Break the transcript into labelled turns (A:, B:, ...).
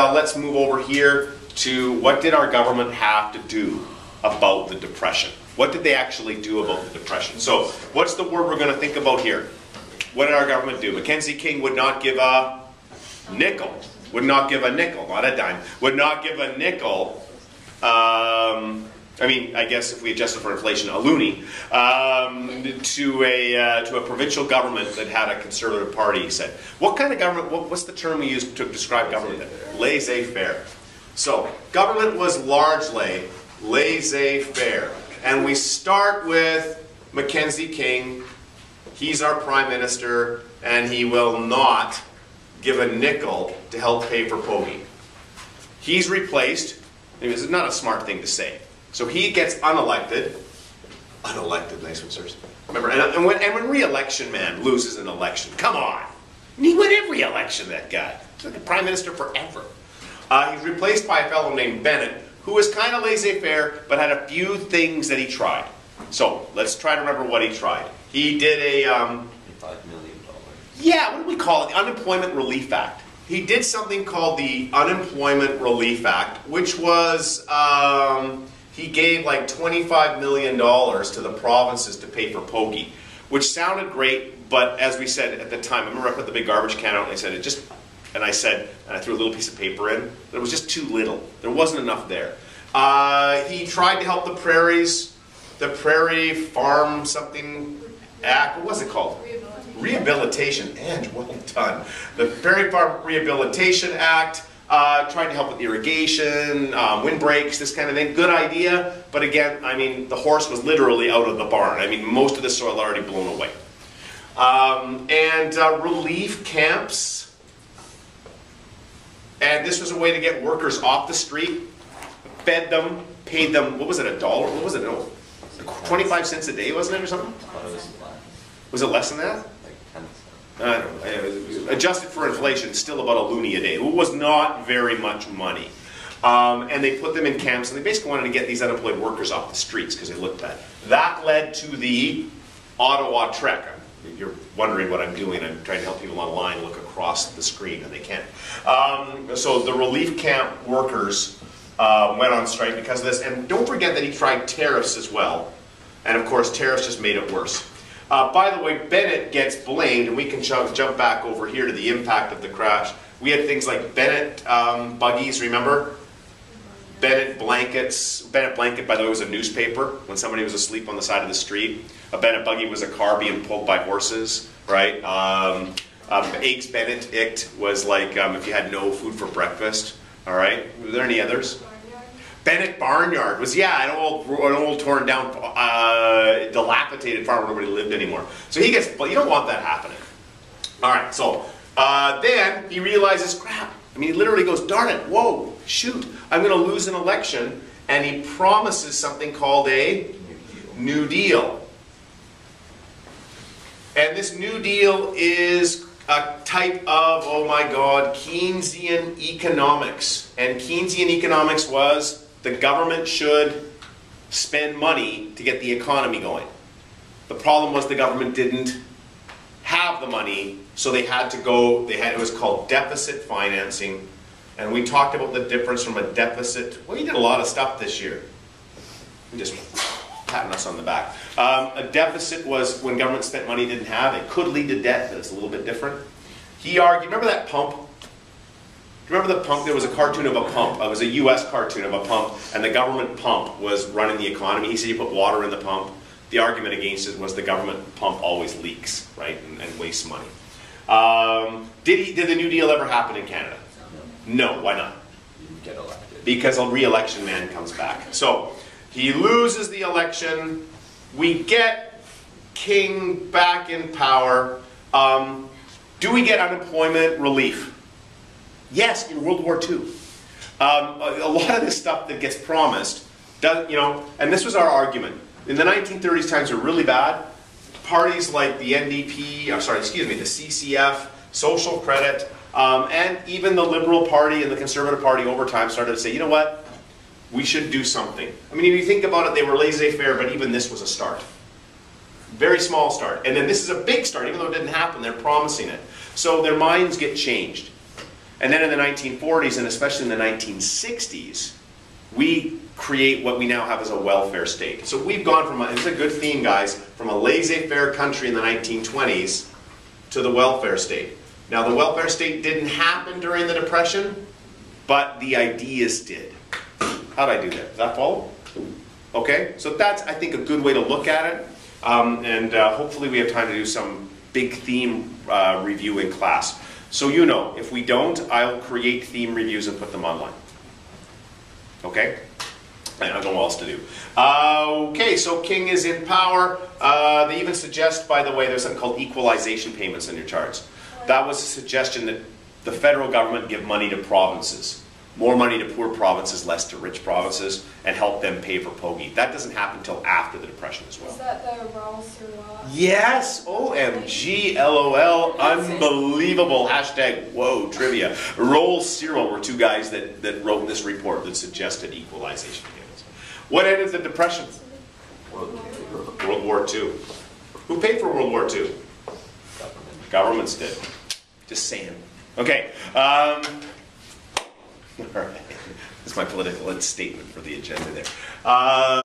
A: Let's move over here to what did our government have to do about the Depression? What did they actually do about the Depression? So what's the word we're going to think about here? What did our government do? Mackenzie King would not give a nickel. Would not give a nickel, not a dime. Would not give a nickel. I mean, I guess if we adjust it for inflation, a loonie, to a provincial government that had a conservative party, he said. What kind of government, what's the term we use to describe government? Laissez-faire. So, government was largely laissez-faire. And we start with Mackenzie King. He's our Prime Minister, and he will not give a nickel to help pay for Pogey. He's replaced. This is not a smart thing to say. So he gets unelected. Unelected, nice one, sirs. Remember, and when re-election man loses an election, come on. He won every election, that guy. He's like a prime minister forever. He's replaced by a fellow named Bennett, who was kind of laissez-faire, but had a few things that he tried. So let's try to remember what he tried. He did a... $5 million. Yeah, what do we call it? The Unemployment Relief Act. He did something called the Unemployment Relief Act, which was... he gave like $25 million to the provinces to pay for Pogey, which sounded great, but as we said at the time, I remember I put the big garbage can out and I said, and I threw a little piece of paper in, but it was just too little. There wasn't enough there. He tried to help the prairies, the Prairie Farm something Act, what was it called? Rehabilitation, and well done. The Prairie Farm Rehabilitation Act. Trying to help with irrigation, windbreaks, this kind of thing. Good idea, but again, I mean, the horse was literally out of the barn. I mean, most of the soil already blown away. Relief camps. And this was a way to get workers off the street, fed them, paid them, what was it, $1? What was it? No, 25 cents a day, wasn't it, or something? Was it less than that? I don't know. Adjusted for inflation, still about a loonie a day. It was not very much money. And they put them in camps, and they basically wanted to get these unemployed workers off the streets because they looked bad. That led to the Ottawa Trek. If you're wondering what I'm doing, I'm trying to help people online look across the screen, and they can't. So the relief camp workers went on strike because of this. And don't forget that he tried tariffs as well. And of course, tariffs just made it worse. By the way, Bennett gets blamed, and we can jump back over here to the impact of the crash. We had things like Bennett buggies, remember? Bennett blankets. Bennett blanket, by the way, was a newspaper when somebody was asleep on the side of the street. A Bennett buggy was a car being pulled by horses, right? Eggs Benedict was like if you had no food for breakfast, all right? Were there any others? Bennett Barnyard was, yeah, an old torn down, dilapidated farm where nobody lived anymore. So he gets, but you don't want that happening. All right, so then he realizes, crap. I mean, he literally goes, darn it, whoa, shoot, I'm going to lose an election. And he promises something called a New Deal. And this New Deal is a type of, oh my God, Keynesian economics. And Keynesian economics was the government should spend money to get the economy going. The problem was the government didn't have the money, so they had to go, it was called deficit financing. And we talked about the difference from a deficit. Well, you did a lot of stuff this year. I'm just patting us on the back. A deficit was when government spent money it didn't have. It could lead to debt, but it's a little bit different. He argued, remember that pump? Remember the pump? There was a cartoon of a pump. It was a US cartoon of a pump, and the government pump was running the economy. He said you put water in the pump. The argument against it was the government pump always leaks, right, and wastes money. Did the New Deal ever happen in Canada? No, why not?
B: You didn't get elected.
A: Because a re-election man comes back. So he loses the election. We get King back in power. Do we get unemployment relief? Yes, in World War II. A lot of this stuff that gets promised, and this was our argument. In the 1930s, times were really bad. Parties like the NDP, the CCF, Social Credit, and even the Liberal Party and the Conservative Party over time started to say, you know what, we should do something. I mean, if you think about it, they were laissez-faire, but even this was a start. Very small start. And then this is a big start, even though it didn't happen, they're promising it. So their minds get changed. And then in the 1940s, and especially in the 1960s, we create what we now have as a welfare state. So we've gone from, it's a good theme, guys, from a laissez-faire country in the 1920s to the welfare state. Now, the welfare state didn't happen during the Depression, but the ideas did. How'd I do that? Does that follow? Okay, so that's, I think, a good way to look at it. And hopefully we have time to do some big theme review in class. So you know, if we don't, I'll create theme reviews and put them online. Okay? I don't know what else to do. Okay, so King is in power. They even suggest, by the way, there's something called equalization payments in your charts. That was a suggestion that the federal government give money to provinces. More money to poor provinces, less to rich provinces, and help them pay for POGI. That doesn't happen until after the Depression as well.
B: Is that the Rolls Royce?
A: Yes! OMG, LOL, unbelievable. Hashtag, whoa, trivia. Roll Cyril were two guys that wrote this report that suggested equalization payments. What ended the Depression? World War II. Who paid for World War II? Governments did. Just saying. Okay. All right. That's my political statement for the agenda there.